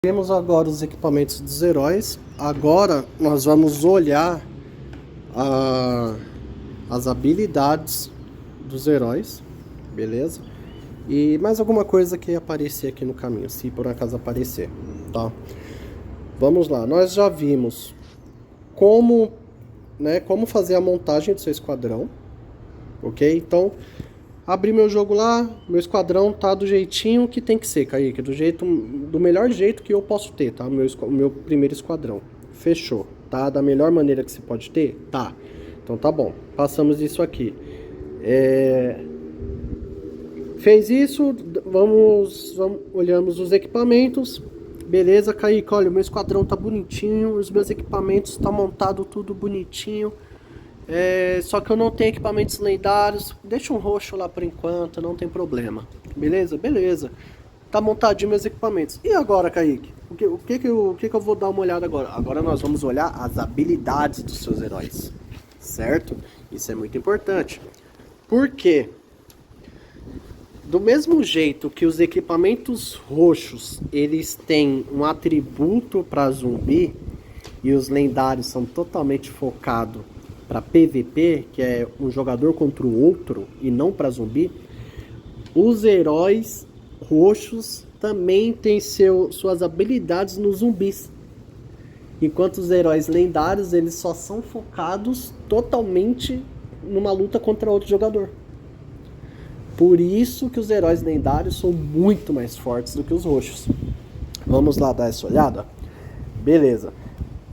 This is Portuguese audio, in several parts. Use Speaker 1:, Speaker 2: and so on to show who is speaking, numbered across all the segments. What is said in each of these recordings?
Speaker 1: Temos agora os equipamentos dos heróis. Agora nós vamos olhar as habilidades dos heróis, beleza? E mais alguma coisa que aparecer aqui no caminho, se por acaso aparecer, tá? Vamos lá, nós já vimos como fazer a montagem do seu esquadrão, ok? Então, abri meu jogo lá, meu esquadrão tá do jeitinho que tem que ser, Kaique, do melhor jeito que eu posso ter, tá? O meu primeiro esquadrão. Fechou, tá? Da melhor maneira que se pode ter? Tá. Então tá bom, passamos isso aqui. Fez isso, olhamos os equipamentos. Beleza, Kaique, olha, o meu esquadrão tá bonitinho, os meus equipamentos tá montado tudo bonitinho. Só que eu não tenho equipamentos lendários. Deixa um roxo lá por enquanto, não tem problema. Beleza? Beleza. Tá montadinho meus equipamentos. E agora, Kaique? O que eu vou dar uma olhada agora? Agora nós vamos olhar as habilidades dos seus heróis. Certo? Isso é muito importante. Por quê? Do mesmo jeito que os equipamentos roxos, eles têm um atributo para zumbi, e os lendários são totalmente focados para PVP, que é um jogador contra o outro e não para zumbi, os heróis roxos também têm suas habilidades nos zumbis. Enquanto os heróis lendários, eles só são focados totalmente numa luta contra outro jogador. Por isso que os heróis lendários são muito mais fortes do que os roxos. Vamos lá dar essa olhada? Beleza.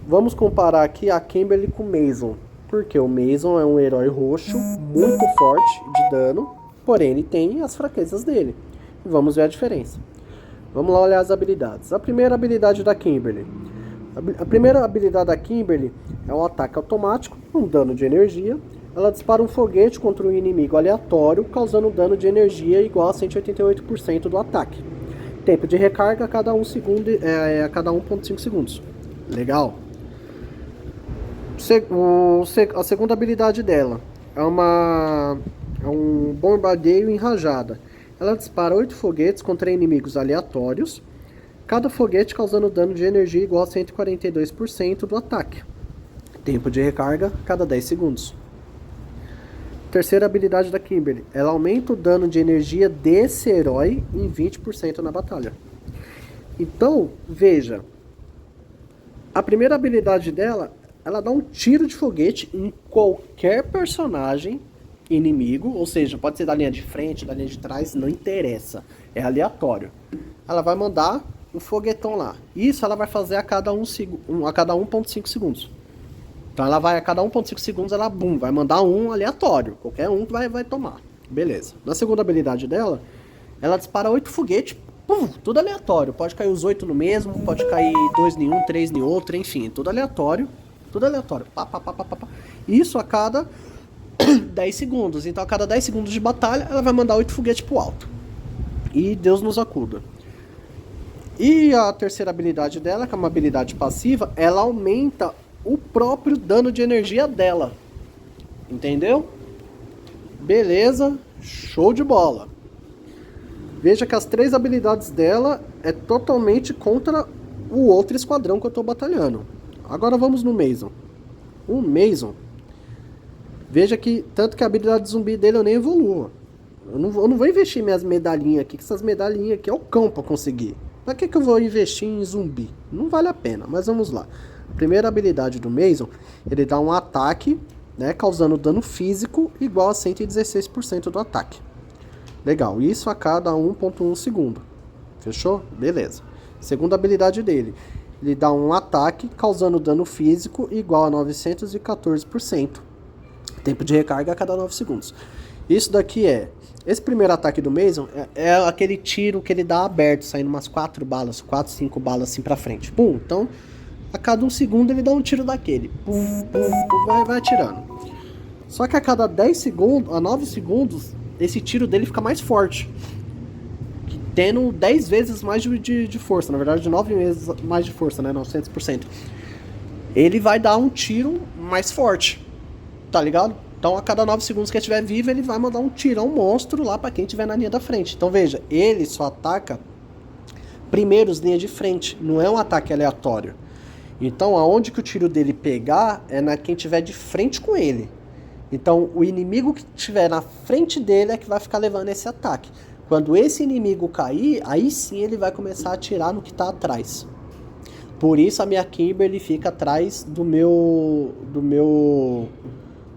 Speaker 1: Vamos comparar aqui a Kimberly com o Mason. Porque o Mason é um herói roxo muito forte de dano, porém ele tem as fraquezas dele. Vamos ver a diferença. Vamos lá olhar as habilidades. A primeira habilidade da Kimberly. A primeira habilidade da Kimberly é um ataque automático, um dano de energia. Ela dispara um foguete contra um inimigo aleatório, causando dano de energia igual a 188% do ataque. Tempo de recarga a cada 1,5 segundos. Legal. A segunda habilidade dela é um bombardeio em rajada. Ela dispara 8 foguetes contra inimigos aleatórios, cada foguete causando dano de energia igual a 142% do ataque. Tempo de recarga cada 10 segundos. Terceira habilidade da Kimberly. Ela aumenta o dano de energia desse herói em 20% na batalha. Então, veja. A primeira habilidade dela, ela dá um tiro de foguete em qualquer personagem inimigo, ou seja, pode ser da linha de frente, da linha de trás, não interessa, é aleatório. Ela vai mandar um foguetão lá. Isso ela vai fazer a cada 1,5 segundos. Então ela vai a cada 1,5 segundos, ela vai mandar um aleatório, qualquer um que vai tomar. Beleza. Na segunda habilidade dela, ela dispara 8 foguetes, tudo aleatório. Pode cair os 8 no mesmo, pode cair 2 em um, 3 em outro, enfim, tudo aleatório. Tudo aleatório. Isso a cada 10 segundos. Então a cada 10 segundos de batalha, ela vai mandar 8 foguetes pro alto. E Deus nos acuda. E a terceira habilidade dela, que é uma habilidade passiva, ela aumenta o próprio dano de energia dela. Entendeu? Beleza. Show de bola. Veja que as 3 habilidades dela é totalmente contra o outro esquadrão que eu tô batalhando. Agora vamos no Mason. O Mason, veja que tanto que a habilidade de zumbi dele eu nem evoluo. Eu não vou investir minhas medalhinhas aqui, que essas medalhinhas aqui é o cão pra conseguir. Pra que eu vou investir em zumbi? Não vale a pena, mas vamos lá. A primeira habilidade do Mason, ele dá um ataque, né, causando dano físico igual a 116% do ataque. Legal, isso a cada 1,1 segundo. Fechou? Beleza. Segunda habilidade dele. Ele dá um ataque causando dano físico igual a 914%. Tempo de recarga a cada 9 segundos. Isso daqui esse primeiro ataque do Mason é aquele tiro que ele dá aberto, saindo umas 4 balas, 4, 5 balas assim pra frente. Pum, então a cada 1 segundo ele dá um tiro daquele. Pum, pum, pum, vai atirando. Só que a cada 10 segundos, a 9 segundos, esse tiro dele fica mais forte. Tendo 10 vezes mais de força, na verdade 9 vezes mais de força, né, 900%. Ele vai dar um tiro mais forte, tá ligado? Então a cada 9 segundos que ele estiver vivo, ele vai mandar um tirão monstro lá pra quem estiver na linha da frente. Então veja, ele só ataca primeiros linha de frente, não é um ataque aleatório. Então, aonde que o tiro dele pegar é na quem tiver de frente com ele. Então, o inimigo que estiver na frente dele é que vai ficar levando esse ataque. Quando esse inimigo cair, aí sim ele vai começar a atirar no que está atrás. Por isso a minha Kimberly fica atrás do meu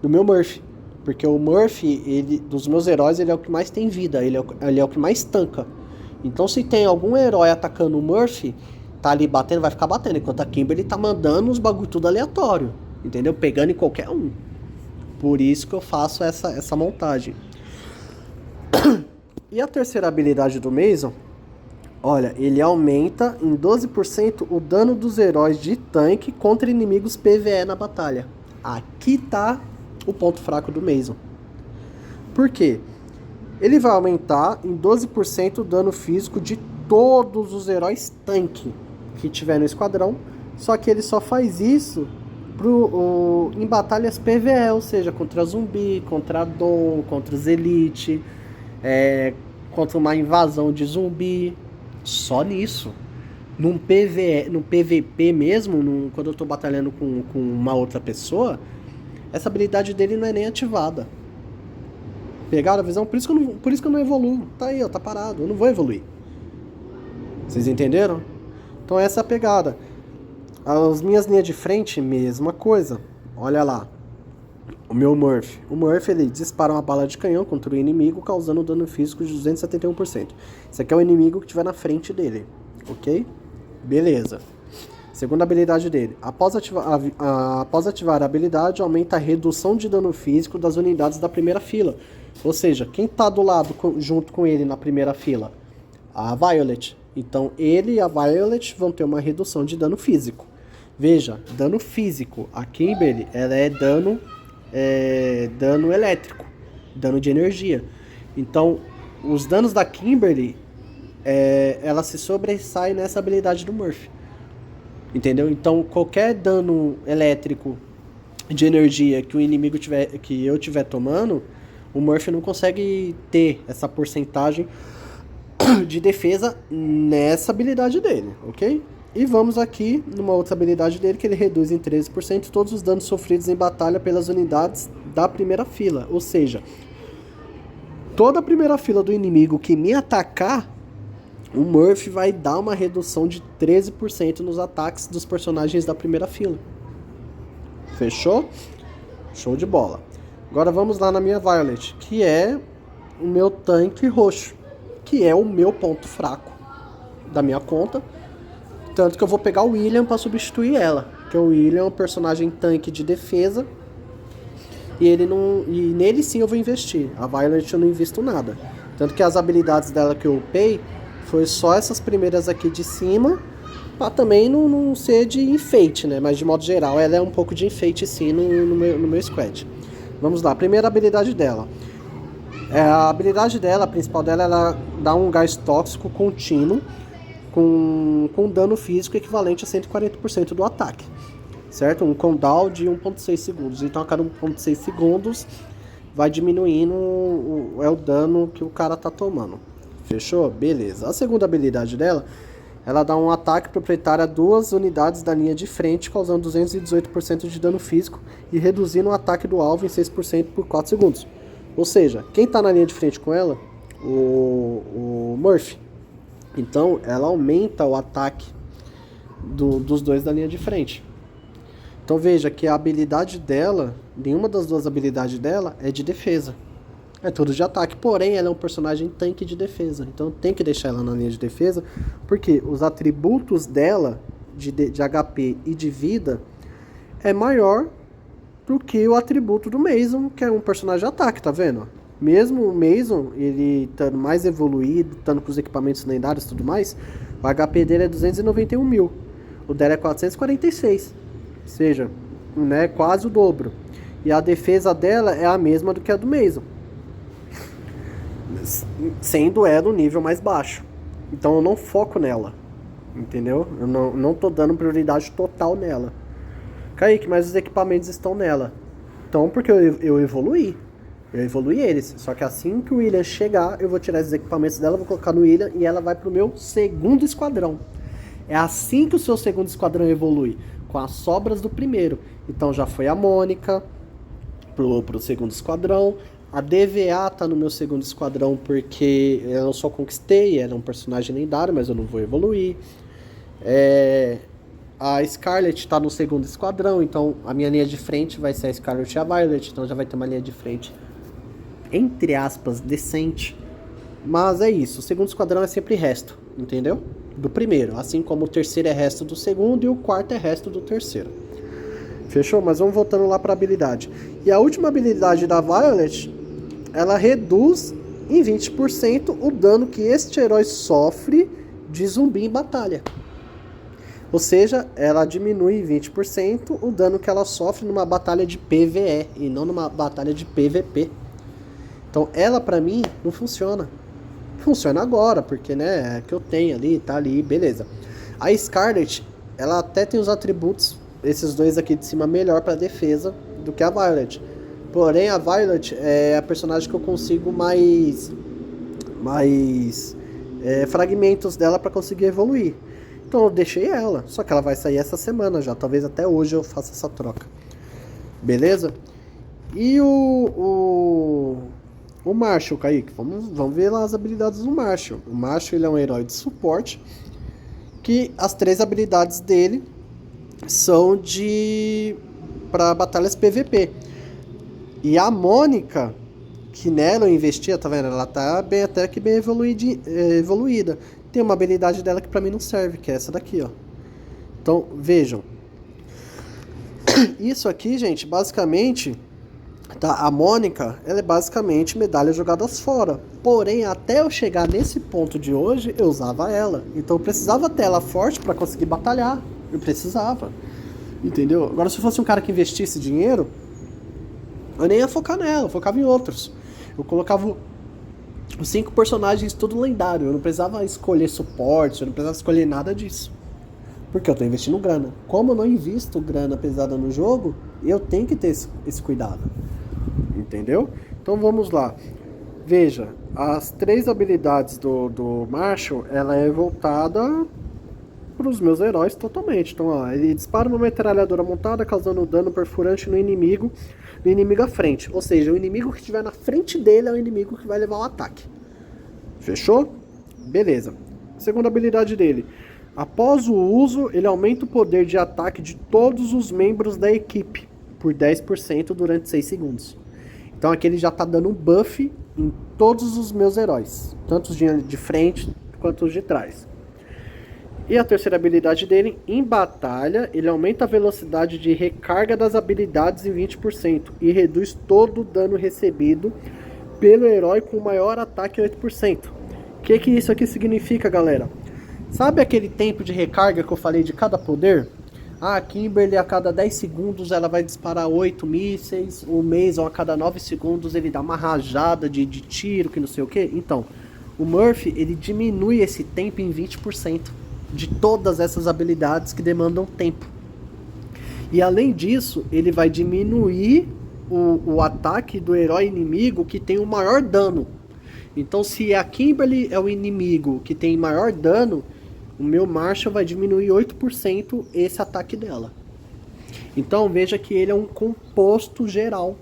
Speaker 1: Murphy. Porque o Murphy, dos meus heróis, ele é o que mais tem vida, ele é o que mais tanca. Então, se tem algum herói atacando o Murphy, tá ali batendo, vai ficar batendo. Enquanto a Kimberly tá mandando uns bagulho tudo aleatório. Entendeu? Pegando em qualquer um. Por isso que eu faço essa montagem. E a terceira habilidade do Mason, olha, ele aumenta em 12% o dano dos heróis de tanque contra inimigos PvE na batalha. Aqui tá o ponto fraco do Mason. Por quê? Ele vai aumentar em 12% o dano físico de todos os heróis tanque que tiver no esquadrão, só que ele só faz isso em batalhas PvE, ou seja, contra zumbi, contra Dom, contra os Elite, contra uma invasão de zumbi, só nisso. No PVP mesmo, quando eu tô batalhando com uma outra pessoa, essa habilidade dele não é nem ativada. Pegaram a visão? Por isso que eu não evoluo. Tá aí, ó, tá parado. Eu não vou evoluir. Vocês entenderam? Então essa é a pegada. As minhas linhas de frente, mesma coisa. Olha lá. O meu Murphy. O Murphy, ele dispara uma bala de canhão contra o inimigo, causando dano físico de 271%. Esse aqui é o inimigo que estiver na frente dele. Ok? Beleza. Segunda habilidade dele. Após ativar a habilidade, aumenta a redução de dano físico das unidades da primeira fila. Ou seja, quem está do lado junto com ele na primeira fila? A Violet. Então ele e a Violet vão ter uma redução de dano físico. Veja, dano físico. A Kimberly, ela é dano elétrico, dano de energia. Então, os danos da Kimberly, ela se sobressai nessa habilidade do Murphy. Entendeu? Então, qualquer dano elétrico de energia que o inimigo que eu tiver tomando, o Murphy não consegue ter essa porcentagem de defesa nessa habilidade dele, ok? E vamos aqui numa outra habilidade dele, que ele reduz em 13% todos os danos sofridos em batalha pelas unidades da primeira fila. Ou seja, toda a primeira fila do inimigo que me atacar, o Murphy vai dar uma redução de 13% nos ataques dos personagens da primeira fila. Fechou? Show de bola. Agora vamos lá na minha Violet, que é o meu tanque roxo, que é o meu ponto fraco da minha conta. Tanto que eu vou pegar o William para substituir ela. Porque o William é um personagem tanque de defesa. E nele sim eu vou investir. A Violet eu não invisto nada. Tanto que as habilidades dela que eu upei foi só essas primeiras aqui de cima. Pra também não ser de enfeite, né? Mas de modo geral ela é um pouco de enfeite sim no meu squad. Vamos lá, a primeira habilidade dela. A habilidade dela, a principal dela, ela dá um gás tóxico contínuo. Com dano físico equivalente a 140% do ataque, certo? Um cooldown de 1.6 segundos. Então a cada 1.6 segundos vai diminuindo o dano que o cara tá tomando. Fechou? Beleza. A segunda habilidade dela, ela dá um ataque proprietário a 2 unidades da linha de frente, causando 218% de dano físico e reduzindo o ataque do alvo em 6% por 4 segundos. Ou seja, quem tá na linha de frente com ela? O Murphy. Então, ela aumenta o ataque dos dois da linha de frente. Então, veja que a habilidade dela, nenhuma das duas habilidades dela é de defesa. É tudo de ataque, porém, ela é um personagem tanque de defesa. Então, tem que deixar ela na linha de defesa, porque os atributos dela, de HP e de vida, é maior do que o atributo do Mason, que é um personagem de ataque, tá vendo? Mesmo o Mason, ele estando mais evoluído, estando com os equipamentos lendários e tudo mais, o HP dele é 291 mil. O dela é 446. Ou seja, né, quase o dobro. E a defesa dela é a mesma do que a do Mason. Sendo ela o nível mais baixo. Então eu não foco nela. Entendeu? Eu não tô dando prioridade total nela. Kaique, mas os equipamentos estão nela. Então, porque eu evoluí. Eu evoluí eles. Só que assim que o William chegar, eu vou tirar esses equipamentos dela, vou colocar no William e ela vai pro meu segundo esquadrão. É assim que o seu segundo esquadrão evolui, com as sobras do primeiro. Então já foi a Mônica pro segundo esquadrão. A DVA tá no meu segundo esquadrão porque eu só conquistei, ela é um personagem lendário, mas eu não vou evoluir. A Scarlet tá no segundo esquadrão, então a minha linha de frente vai ser a Scarlet e a Violet, então já vai ter uma linha de frente, entre aspas, decente. Mas é isso, o segundo esquadrão é sempre resto, entendeu? Do primeiro, assim como o terceiro é resto do segundo e o quarto é resto do terceiro. Fechou? Mas vamos voltando lá para a habilidade. E a última habilidade da Violet, ela reduz em 20% o dano que este herói sofre de zumbi em batalha. Ou seja, ela diminui em 20% o dano que ela sofre numa batalha de PvE e não numa batalha de PvP. Então ela pra mim não funciona. Funciona agora, porque né, é que eu tenho ali, tá ali, beleza. A Scarlet, ela até tem os atributos, esses dois aqui de cima, melhor pra defesa do que a Violet. Porém, a Violet é a personagem que eu consigo mais fragmentos dela pra conseguir evoluir. Então eu deixei ela, só que ela vai sair essa semana já, talvez até hoje eu faça essa troca. Beleza? E o Marshall, Kaique, vamos ver lá as habilidades do Marshall. O Marshall ele é um herói de suporte, que as 3 habilidades dele são para batalhas PVP. E a Mônica, que nela eu investia, tá vendo? Ela tá bem, até que bem evoluída. Tem uma habilidade dela que pra mim não serve, que é essa daqui, ó. Então, vejam. Isso aqui, gente, basicamente, tá? A Mônica, ela é basicamente medalhas jogadas fora. Porém, até eu chegar nesse ponto de hoje, eu usava ela. Então eu precisava ter ela forte pra conseguir batalhar. Eu precisava. Entendeu? Agora, se fosse um cara que investisse dinheiro, eu nem ia focar nela, eu focava em outros. Eu colocava os 5 personagens tudo lendário. Eu não precisava escolher suporte, eu não precisava escolher nada disso. Porque eu tô investindo grana. Como eu não invisto grana pesada no jogo, eu tenho que ter esse cuidado. Entendeu? Então vamos lá. Veja, as 3 habilidades do Marshall, ela é voltada para os meus heróis totalmente. Então, ó, ele dispara uma metralhadora montada, causando dano perfurante no inimigo à frente. Ou seja, o inimigo que estiver na frente dele é o inimigo que vai levar o ataque. Fechou? Beleza. Segunda habilidade dele. Após o uso, ele aumenta o poder de ataque de todos os membros da equipe por 10% durante 6 segundos. Então aqui ele já está dando um buff em todos os meus heróis, tanto os de frente quanto os de trás. E a terceira habilidade dele, em batalha, ele aumenta a velocidade de recarga das habilidades em 20% e reduz todo o dano recebido pelo herói com maior ataque em 8%. O que isso aqui significa, galera? Sabe aquele tempo de recarga que eu falei de cada poder? A Kimberly a cada 10 segundos ela vai disparar 8 mísseis, o Mason a cada 9 segundos ele dá uma rajada de tiro, que não sei o que. Então, o Murphy ele diminui esse tempo em 20% de todas essas habilidades que demandam tempo. E além disso, ele vai diminuir o ataque do herói inimigo que tem o maior dano. Então, se a Kimberly é o inimigo que tem maior dano, o meu Marshall vai diminuir 8% esse ataque dela. Então veja que ele é um composto geral,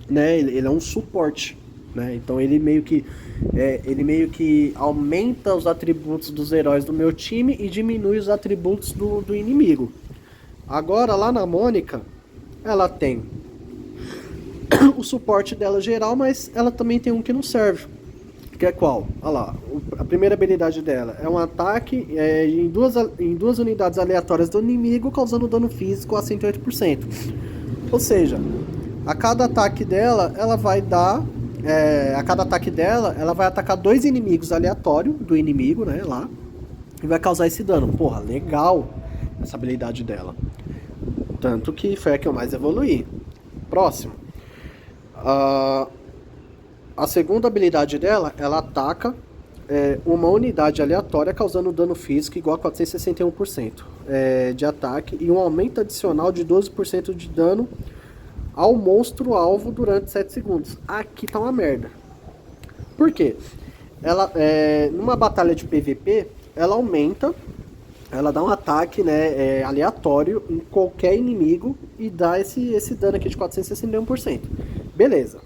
Speaker 1: né? Ele é um suporte, né? Então ele meio que aumenta os atributos dos heróis do meu time e diminui os atributos do inimigo. Agora lá na Mônica, ela tem o suporte dela geral, mas ela também tem um que não serve. Que é qual? Olha lá, a primeira habilidade dela é um ataque em duas unidades aleatórias do inimigo, causando dano físico a 108%. Ou seja, a cada ataque dela, ela vai dar... ela vai atacar 2 inimigos aleatórios do inimigo, né, lá, e vai causar esse dano. Porra, legal essa habilidade dela. Tanto que foi a que eu mais evoluí. Próximo. A segunda habilidade dela, ela ataca uma unidade aleatória causando dano físico igual a 461% de ataque e um aumento adicional de 12% de dano ao monstro alvo durante 7 segundos. Aqui tá uma merda. Por quê? Ela, numa batalha de PVP, ela aumenta, ela dá um ataque, né, aleatório em qualquer inimigo e dá esse dano aqui de 461%. Beleza.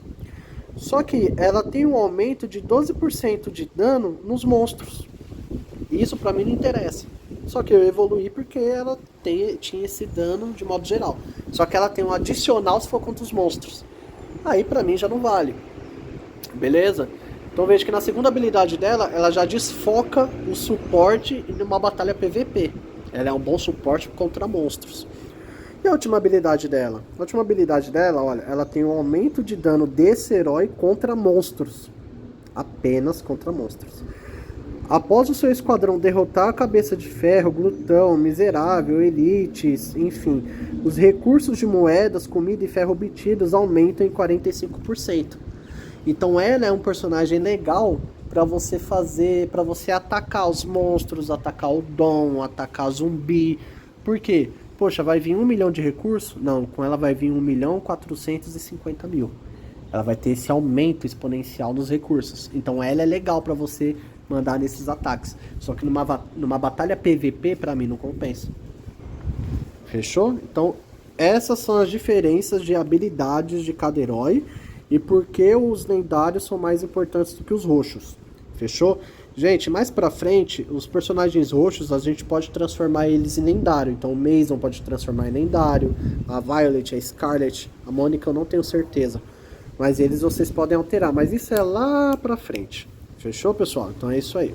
Speaker 1: Só que ela tem um aumento de 12% de dano nos monstros. Isso pra mim não interessa. Só que eu evoluí porque ela tinha esse dano de modo geral. Só que ela tem um adicional se for contra os monstros. Aí pra mim já não vale. Beleza? Então veja que na segunda habilidade dela, ela já desfoca o suporte em uma batalha PVP. Ela é um bom suporte contra monstros. E a última habilidade dela? A última habilidade dela, olha, ela tem um aumento de dano desse herói contra monstros. Apenas contra monstros. Após o seu esquadrão derrotar a Cabeça de Ferro, Glutão, Miserável, Elites, enfim, os recursos de moedas, comida e ferro obtidos aumentam em 45%. Então ela é um personagem legal para você fazer, para você atacar os monstros, atacar o Dom, atacar zumbi. Por quê? Poxa, vai vir 1 milhão de recursos? Não, com ela vai vir 1.450.000. Ela vai ter esse aumento exponencial nos recursos. Então ela é legal para você mandar nesses ataques. Só que numa batalha PVP, para mim, não compensa. Fechou? Então, essas são as diferenças de habilidades de cada herói e por que os lendários são mais importantes do que os roxos. Fechou? Gente, mais pra frente, os personagens roxos, a gente pode transformar eles em lendário. Então o Mason pode transformar em lendário, a Violet, a Scarlet, a Mônica eu não tenho certeza. Mas eles vocês podem alterar, mas isso é lá pra frente. Fechou, pessoal? Então é isso aí.